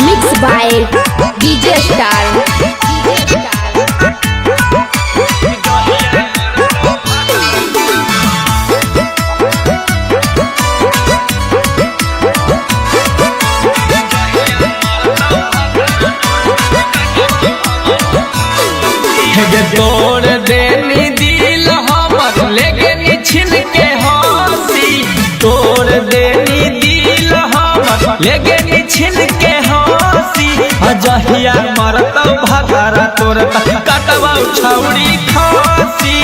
Mixed by DJ Star. तोड़ देनी दिल हमर लेकिन छिन के हंसी तोड़ देनी दिल हमर लेकिन छिन के हंसी जहिया मरत भतारा तोर कटवा छौड़ी खासी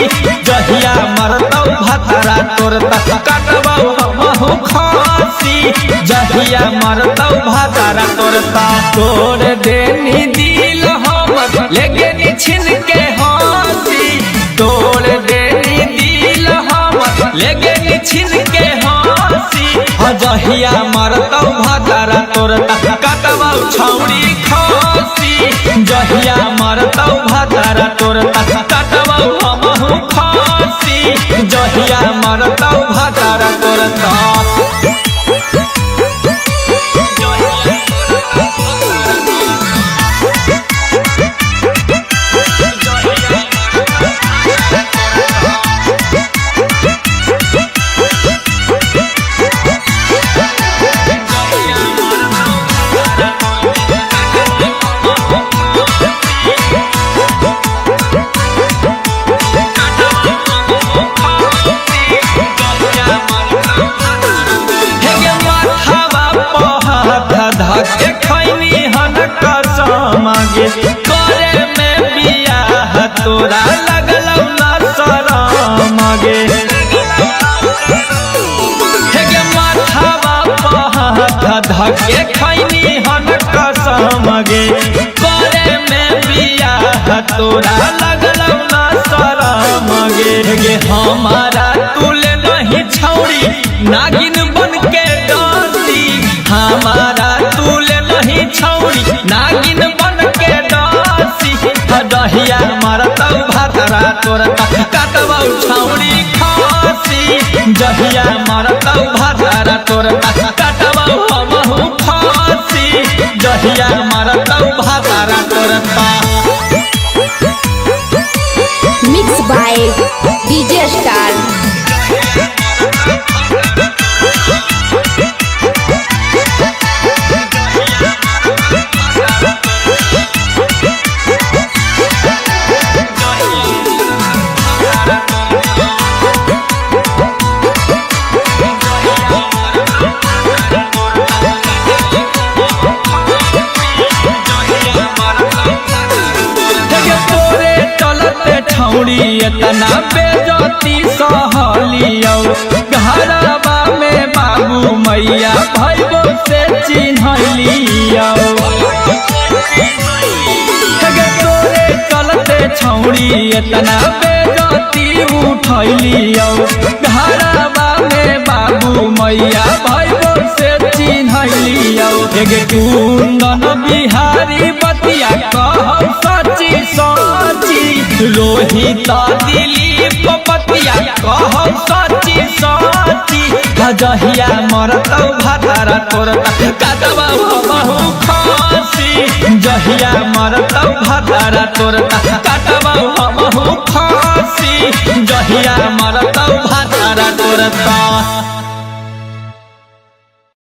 जहिया मरत भतारा तोर कटवा हमहु खासी जहिया मरत भतारा तोड़ देनी दिल हमर लेकिन छिन के हंसी तोड़ देनी दिल हमर लेकिन छिन के हंसी जहिया मरत भतारा तोर कटवा छौड़ी खासी जहिया मरत भतारा तोर कटवा हमहु खासी जहिया मरत भतारा तोर धके खैनी हन कसम गे करे में बियाह तोरा लगलौ न शरम गे हे माथावा पहाड़ धके खैनी हन कसम गे करे में बियाह तोरा लगलौ न शरम गे हमारा तुले नहीं छौड़ी नागिन बन के डांसी हमारा तुले नहीं छौड़ी नागिन बन के डांसी दहिया मरतौ भतारा तोर कटवा छौड़ी खासी जहिया मरतौ भतारा तोर कटवा हमहु खासी जहिया मरतौ भतारा तोर Mixed by DJ Star. छौड़ी इतना बेजती सहलियो घरवा में बाबू मैया भैबो से चिन्हलियो तोरे चलते छौड़ी इतना बेजती उठलियो घरवा में बाबू मैया भैबो से चिन्हलियो कुंदन बिहारी बतिया कह सची सची रोहित दिलीप बतिया कह सची सची जहिया मरतौ भतारा तोर कटवा हमहु खासी जहिया मरतौ भतारा तोर कटवा हमहु खासी जहिया मरतौ भतारा तोर